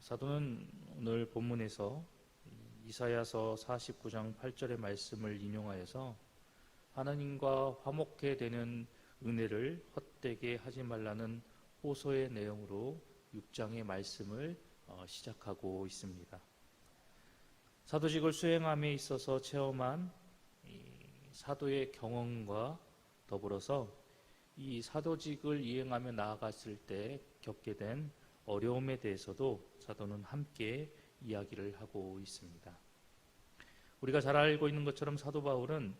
사도는 오늘 본문에서 이사야서 49장 8절의 말씀을 인용하여서 하나님과 화목해 되는 은혜를 헛되게 하지 말라는 호소의 내용으로 6장의 말씀을 시작하고 있습니다. 사도직을 수행함에 있어서 체험한 사도의 경험과 더불어서 이 사도직을 이행하며 나아갔을 때 겪게 된 어려움에 대해서도 사도는 함께 이야기를 하고 있습니다. 우리가 잘 알고 있는 것처럼 사도 바울은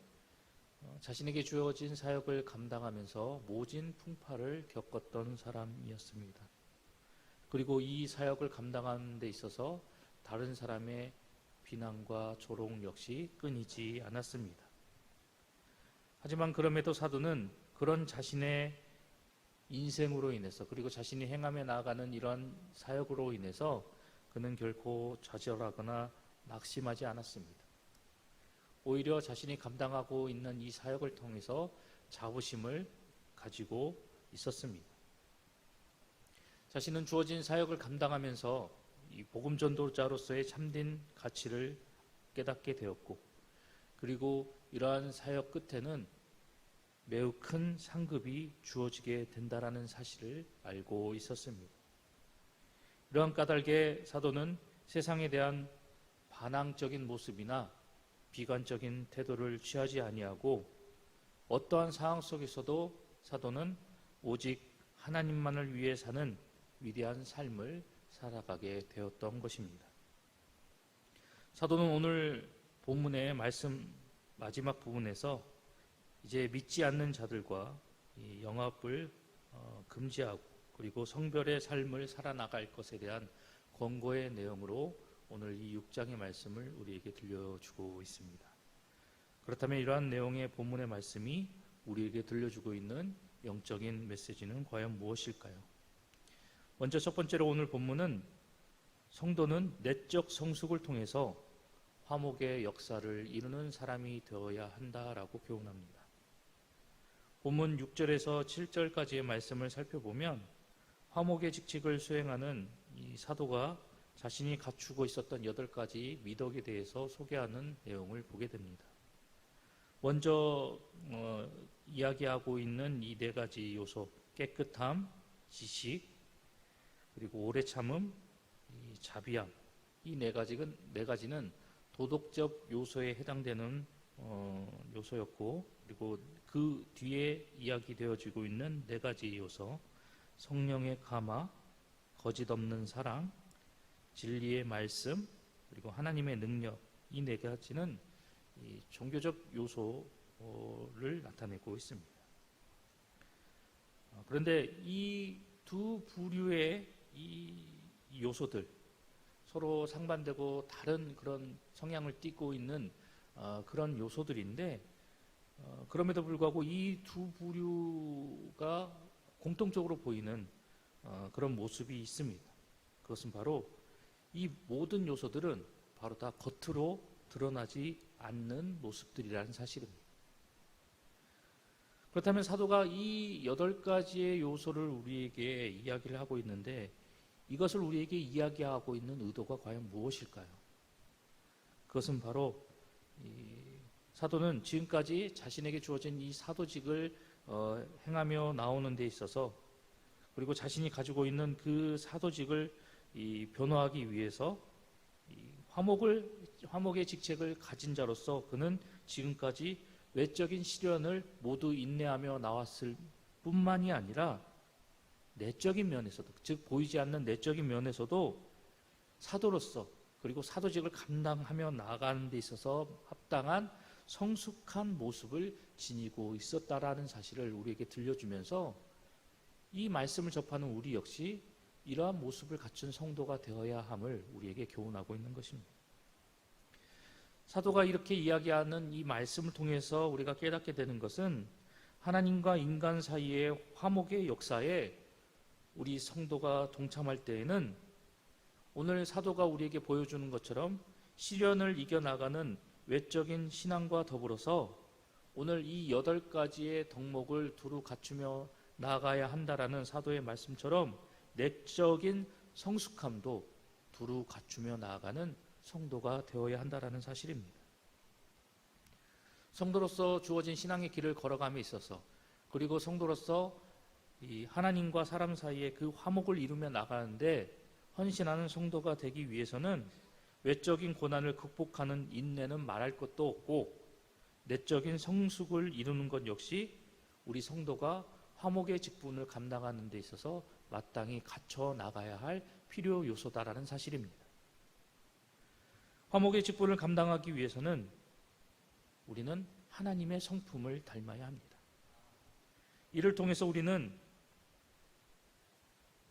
자신에게 주어진 사역을 감당하면서 모진 풍파를 겪었던 사람이었습니다. 그리고 이 사역을 감당하는 데 있어서 다른 사람의 비난과 조롱 역시 끊이지 않았습니다. 하지만 그럼에도 사도는 그런 자신의 인생으로 인해서 그리고 자신이 행하며 나아가는 이러한 사역으로 인해서 그는 결코 좌절하거나 낙심하지 않았습니다. 오히려 자신이 감당하고 있는 이 사역을 통해서 자부심을 가지고 있었습니다. 자신은 주어진 사역을 감당하면서 이 복음 전도자로서의 참된 가치를 깨닫게 되었고, 그리고 이러한 사역 끝에는 매우 큰 상급이 주어지게 된다라는 사실을 알고 있었습니다. 이러한 까닭에 사도는 세상에 대한 반항적인 모습이나 비관적인 태도를 취하지 아니하고 어떠한 상황 속에서도 사도는 오직 하나님만을 위해 사는 위대한 삶을 살아가게 되었던 것입니다. 사도는 오늘 본문의 말씀 마지막 부분에서 이제 믿지 않는 자들과 이 영합을 금지하고 그리고 성별의 삶을 살아나갈 것에 대한 권고의 내용으로 오늘 이 6장의 말씀을 우리에게 들려주고 있습니다. 그렇다면 이러한 내용의 본문의 말씀이 우리에게 들려주고 있는 영적인 메시지는 과연 무엇일까요? 먼저 첫 번째로 오늘 본문은 성도는 내적 성숙을 통해서 화목의 역사를 이루는 사람이 되어야 한다라고 교훈합니다. 본문 6절에서 7절까지의 말씀을 살펴보면 화목의 직책을 수행하는 이 사도가 자신이 갖추고 있었던 8가지 미덕에 대해서 소개하는 내용을 보게 됩니다. 먼저 이야기하고 있는 이 4가지 요소, 깨끗함, 지식, 그리고 오래 참음, 자비함, 이 4가지는 도덕적 요소에 해당되는 요소였고, 그리고 그 뒤에 이야기되어지고 있는 4가지 요소, 성령의 감화, 거짓 없는 사랑, 진리의 말씀, 그리고 하나님의 능력, 이 4가지는 이 종교적 요소를 나타내고 있습니다. 그런데 이 두 부류의 이 요소들, 서로 상반되고 다른 그런 성향을 띠고 있는 그런 요소들인데, 그럼에도 불구하고 이 두 부류가 공통적으로 보이는 그런 모습이 있습니다. 그것은 바로 이 모든 요소들은 바로 다 겉으로 드러나지 않는 모습들이라는 사실입니다. 그렇다면 사도가 이 8가지의 요소를 우리에게 이야기를 하고 있는데, 이것을 우리에게 이야기하고 있는 의도가 과연 무엇일까요? 그것은 바로 사도는 지금까지 자신에게 주어진 이 사도직을 행하며 나오는 데 있어서, 그리고 자신이 가지고 있는 그 사도직을 변호하기 위해서 화목의 직책을 가진 자로서 그는 지금까지 외적인 시련을 모두 인내하며 나왔을 뿐만이 아니라 내적인 면에서도, 즉 보이지 않는 내적인 면에서도 사도로서 그리고 사도직을 감당하며 나아가는 데 있어서 합당한 성숙한 모습을 지니고 있었다라는 사실을 우리에게 들려주면서 이 말씀을 접하는 우리 역시 이러한 모습을 갖춘 성도가 되어야 함을 우리에게 교훈하고 있는 것입니다. 사도가 이렇게 이야기하는 이 말씀을 통해서 우리가 깨닫게 되는 것은 하나님과 인간 사이의 화목의 역사에 우리 성도가 동참할 때에는 오늘 사도가 우리에게 보여주는 것처럼 시련을 이겨나가는 외적인 신앙과 더불어서 오늘 이 8가지의 덕목을 두루 갖추며 나아가야 한다라는 사도의 말씀처럼 내적인 성숙함도 두루 갖추며 나아가는 성도가 되어야 한다는 사실입니다. 성도로서 주어진 신앙의 길을 걸어감에 있어서, 그리고 성도로서 이 하나님과 사람 사이의 그 화목을 이루며 나가는데 헌신하는 성도가 되기 위해서는 외적인 고난을 극복하는 인내는 말할 것도 없고, 내적인 성숙을 이루는 것 역시 우리 성도가 화목의 직분을 감당하는 데 있어서 마땅히 갖춰 나가야 할 필요 요소다라는 사실입니다. 화목의 직분을 감당하기 위해서는 우리는 하나님의 성품을 닮아야 합니다. 이를 통해서 우리는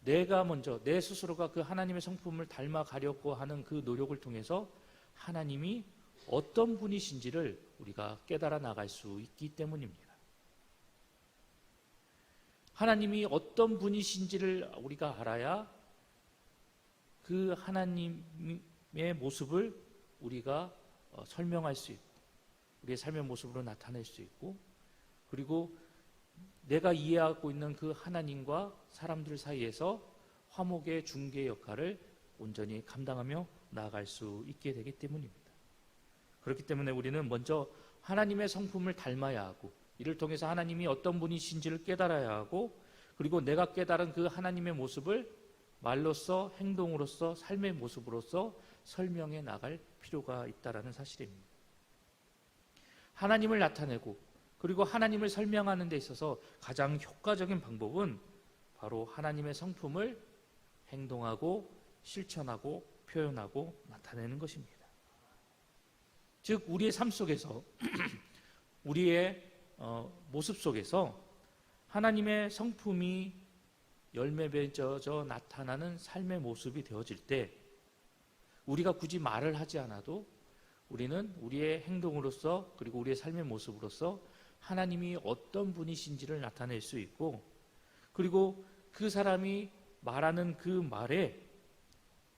내가 먼저 내 스스로가 그 하나님의 성품을 닮아가려고 하는 그 노력을 통해서 하나님이 어떤 분이신지를 우리가 깨달아 나갈 수 있기 때문입니다. 하나님이 어떤 분이신지를 우리가 알아야 그 하나님의 모습을 우리가 설명할 수 있고, 우리의 삶의 모습으로 나타낼 수 있고, 그리고 내가 이해하고 있는 그 하나님과 사람들 사이에서 화목의 중개 역할을 온전히 감당하며 나아갈 수 있게 되기 때문입니다. 그렇기 때문에 우리는 먼저 하나님의 성품을 닮아야 하고, 이를 통해서 하나님이 어떤 분이신지를 깨달아야 하고, 그리고 내가 깨달은 그 하나님의 모습을 말로써, 행동으로써, 삶의 모습으로써 설명해 나갈 필요가 있다는 사실입니다. 하나님을 나타내고 그리고 하나님을 설명하는 데 있어서 가장 효과적인 방법은 바로 하나님의 성품을 행동하고 실천하고 표현하고 나타내는 것입니다. 즉 우리의 삶 속에서 우리의 모습 속에서 하나님의 성품이 열매 맺어져 나타나는 삶의 모습이 되어질 때 우리가 굳이 말을 하지 않아도 우리는 우리의 행동으로서 그리고 우리의 삶의 모습으로서 하나님이 어떤 분이신지를 나타낼 수 있고, 그리고 그 사람이 말하는 그 말에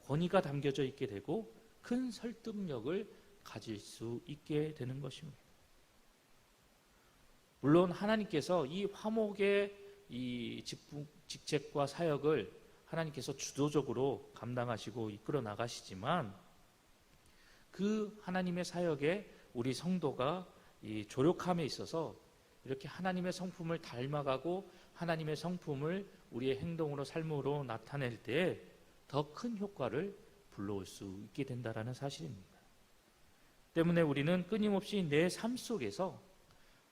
권위가 담겨져 있게 되고 큰 설득력을 가질 수 있게 되는 것입니다. 물론 하나님께서 이 화목의 이 직책과 사역을 하나님께서 주도적으로 감당하시고 이끌어 나가시지만, 그 하나님의 사역에 우리 성도가 이 조력함에 있어서 이렇게 하나님의 성품을 닮아가고 하나님의 성품을 우리의 행동으로 삶으로 나타낼 때 더 큰 효과를 불러올 수 있게 된다는 사실입니다. 때문에 우리는 끊임없이 내 삶 속에서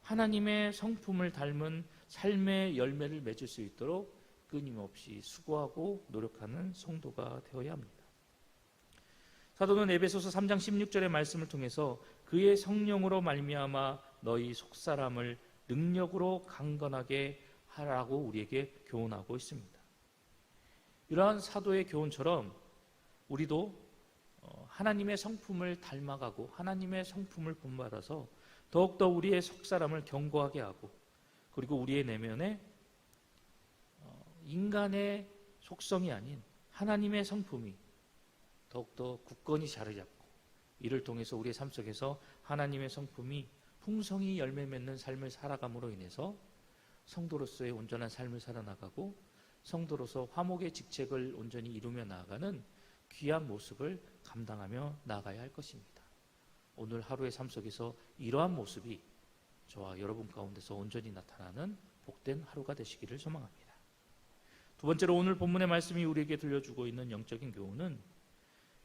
하나님의 성품을 닮은 삶의 열매를 맺을 수 있도록 끊임없이 수고하고 노력하는 성도가 되어야 합니다. 사도는 에베소서 3장 16절의 말씀을 통해서 그의 성령으로 말미암아 너희 속사람을 능력으로 강건하게 하라고 우리에게 교훈하고 있습니다. 이러한 사도의 교훈처럼 우리도 하나님의 성품을 닮아가고 하나님의 성품을 본받아서 더욱더 우리의 속사람을 견고하게 하고, 그리고 우리의 내면에 인간의 속성이 아닌 하나님의 성품이 더욱더 굳건히 자리 잡고, 이를 통해서 우리의 삶 속에서 하나님의 성품이 풍성히 열매 맺는 삶을 살아감으로 인해서 성도로서의 온전한 삶을 살아나가고 성도로서 화목의 직책을 온전히 이루며 나아가는 귀한 모습을 감당하며 나아가야 할 것입니다. 오늘 하루의 삶 속에서 이러한 모습이 저와 여러분 가운데서 온전히 나타나는 복된 하루가 되시기를 소망합니다. 두 번째로 오늘 본문의 말씀이 우리에게 들려주고 있는 영적인 교훈은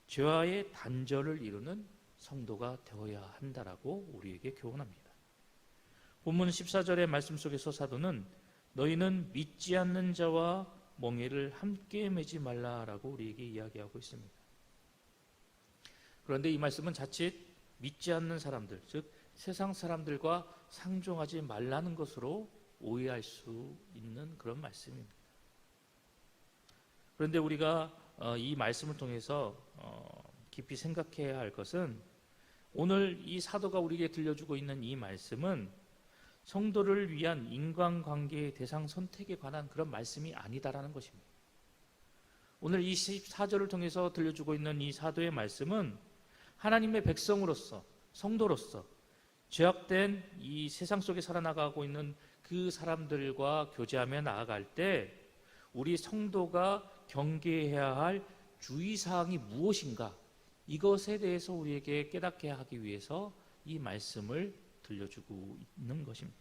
죄와의 단절을 이루는 성도가 되어야 한다라고 우리에게 교훈합니다. 본문 14절의 말씀 속에서 사도는 너희는 믿지 않는 자와 멍에를 함께 매지 말라라고 우리에게 이야기하고 있습니다. 그런데 이 말씀은 자칫 믿지 않는 사람들, 즉 세상 사람들과 상종하지 말라는 것으로 오해할 수 있는 그런 말씀입니다. 그런데 우리가 이 말씀을 통해서 깊이 생각해야 할 것은 오늘 이 사도가 우리에게 들려주고 있는 이 말씀은 성도를 위한 인간관계의 대상 선택에 관한 그런 말씀이 아니다라는 것입니다. 오늘 이 14절을 통해서 들려주고 있는 이 사도의 말씀은 하나님의 백성으로서, 성도로서 죄악된 이 세상 속에 살아나가고 있는 그 사람들과 교제하며 나아갈 때 우리 성도가 경계해야 할 주의사항이 무엇인가, 이것에 대해서 우리에게 깨닫게 하기 위해서 이 말씀을 들려주고 있는 것입니다.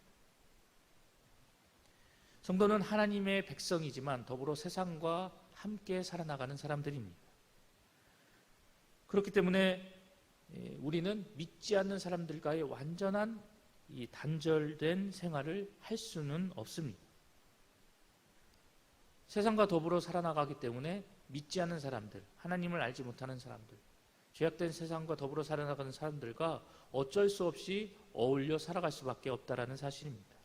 성도는 하나님의 백성이지만 더불어 세상과 함께 살아나가는 사람들입니다. 그렇기 때문에 우리는 믿지 않는 사람들과의 완전한 이 단절된 생활을 할 수는 없습니다. 세상과 더불어 살아나가기 때문에 믿지 않는 사람들, 하나님을 알지 못하는 사람들, 죄악된 세상과 더불어 살아나가는 사람들과 어쩔 수 없이 어울려 살아갈 수밖에 없다는 사실입니다.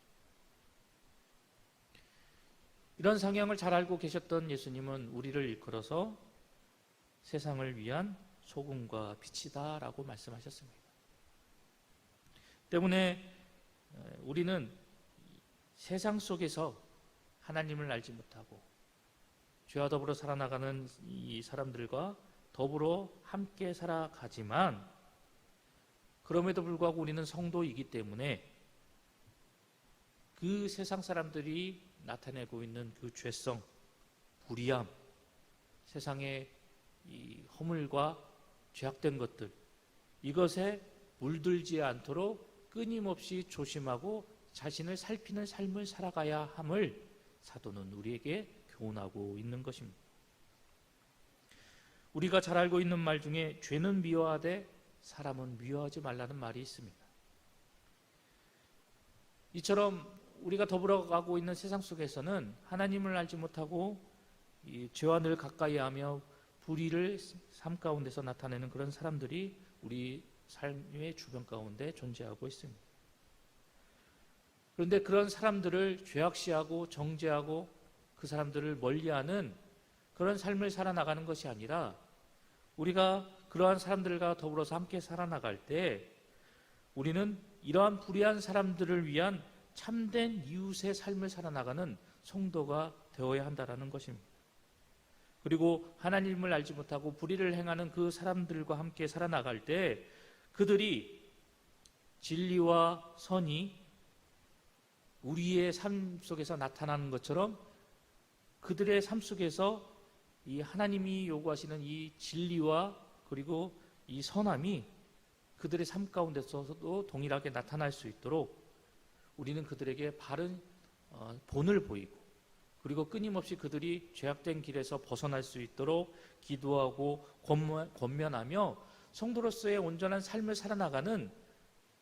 이런 성향을 잘 알고 계셨던 예수님은 우리를 일컬어서 세상을 위한 소금과 빛이다라고 말씀하셨습니다. 때문에 우리는 세상 속에서 하나님을 알지 못하고 죄와 더불어 살아나가는 이 사람들과 더불어 함께 살아가지만, 그럼에도 불구하고 우리는 성도이기 때문에 그 세상 사람들이 나타내고 있는 그 죄성, 불의함, 세상의 이 허물과 죄악된 것들, 이것에 물들지 않도록 끊임없이 조심하고 자신을 살피는 삶을 살아가야 함을 사도는 우리에게 교훈하고 있는 것입니다. 우리가 잘 알고 있는 말 중에 죄는 미워하되 사람은 미워하지 말라는 말이 있습니다. 이처럼 우리가 더불어가고 있는 세상 속에서는 하나님을 알지 못하고 이 죄와 늘 가까이하며 불의를 삶 가운데서 나타내는 그런 사람들이 우리 삶의 주변 가운데 존재하고 있습니다. 그런데 그런 사람들을 죄악시하고 정죄하고 그 사람들을 멀리하는 그런 삶을 살아나가는 것이 아니라, 우리가 그러한 사람들과 더불어서 함께 살아나갈 때 우리는 이러한 불의한 사람들을 위한 참된 이웃의 삶을 살아나가는 성도가 되어야 한다는 것입니다. 그리고 하나님을 알지 못하고 불의를 행하는 그 사람들과 함께 살아나갈 때 그들이 진리와 선이 우리의 삶 속에서 나타나는 것처럼 그들의 삶 속에서 이 하나님이 요구하시는 이 진리와 그리고 이 선함이 그들의 삶 가운데서도 동일하게 나타날 수 있도록 우리는 그들에게 바른 본을 보이고, 그리고 끊임없이 그들이 죄악된 길에서 벗어날 수 있도록 기도하고 권면하며 성도로서의 온전한 삶을 살아나가는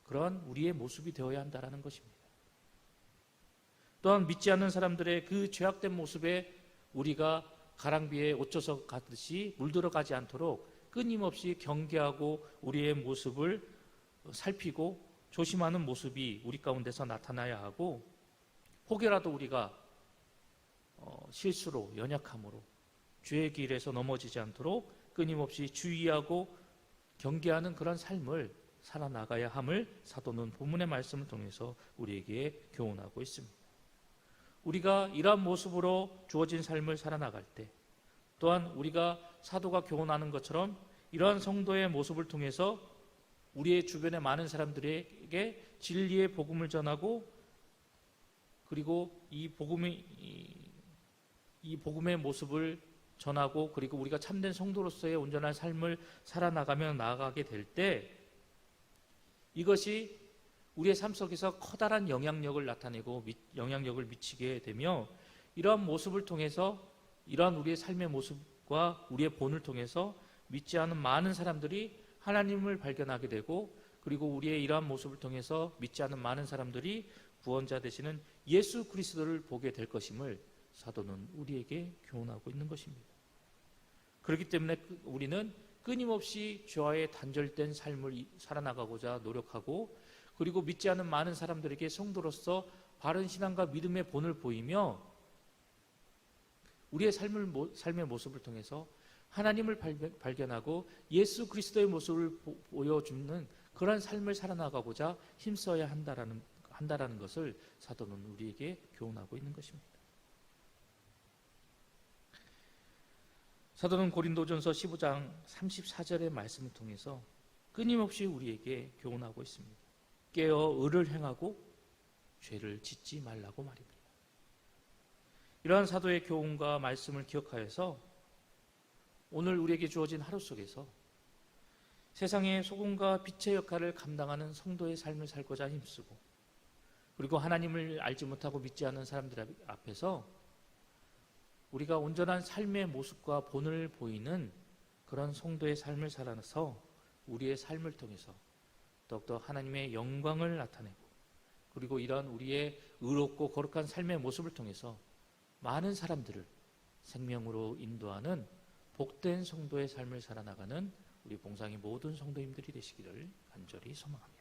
그런 우리의 모습이 되어야 한다는 것입니다. 또한 믿지 않는 사람들의 그 죄악된 모습에 우리가 가랑비에 옷 젖어 가듯이 물들어가지 않도록 끊임없이 경계하고 우리의 모습을 살피고 조심하는 모습이 우리 가운데서 나타나야 하고, 혹여라도 우리가 실수로 연약함으로 죄의 길에서 넘어지지 않도록 끊임없이 주의하고 경계하는 그런 삶을 살아나가야 함을 사도는 본문의 말씀을 통해서 우리에게 교훈하고 있습니다. 우리가 이러한 모습으로 주어진 삶을 살아나갈 때, 또한 우리가 사도가 교훈하는 것처럼 이러한 성도의 모습을 통해서 우리의 주변의 많은 사람들에게 진리의 복음을 전하고, 그리고 이 복음의 모습을 전하고, 그리고 우리가 참된 성도로서의 온전한 삶을 살아나가며 나아가게 될 때 이것이 우리의 삶 속에서 커다란 영향력을 나타내고 영향력을 미치게 되며, 이러한 모습을 통해서, 이러한 우리의 삶의 모습과 우리의 본을 통해서 믿지 않은 많은 사람들이 하나님을 발견하게 되고, 그리고 우리의 이러한 모습을 통해서 믿지 않은 많은 사람들이 구원자 되시는 예수 그리스도를 보게 될 것임을 사도는 우리에게 교훈하고 있는 것입니다. 그렇기 때문에 우리는 끊임없이 죄와의 단절된 삶을 살아나가고자 노력하고, 그리고 믿지 않는 많은 사람들에게 성도로서 바른 신앙과 믿음의 본을 보이며 우리의 삶의 모습을 통해서 하나님을 발견하고 예수 그리스도의 모습을 보여주는 그런 삶을 살아나가고자 힘써야 한다라는 것을 사도는 우리에게 교훈하고 있는 것입니다. 사도는 고린도전서 15장 34절의 말씀을 통해서 끊임없이 우리에게 교훈하고 있습니다. 깨어 의를 행하고 죄를 짓지 말라고 말입니다. 이러한 사도의 교훈과 말씀을 기억하여서 오늘 우리에게 주어진 하루 속에서 세상의 소금과 빛의 역할을 감당하는 성도의 삶을 살고자 힘쓰고, 그리고 하나님을 알지 못하고 믿지 않는 사람들 앞에서 우리가 온전한 삶의 모습과 본을 보이는 그런 성도의 삶을 살아서 우리의 삶을 통해서 더욱더 하나님의 영광을 나타내고, 그리고 이런 우리의 의롭고 거룩한 삶의 모습을 통해서 많은 사람들을 생명으로 인도하는 복된 성도의 삶을 살아나가는 우리 봉상의 모든 성도님들이 되시기를 간절히 소망합니다.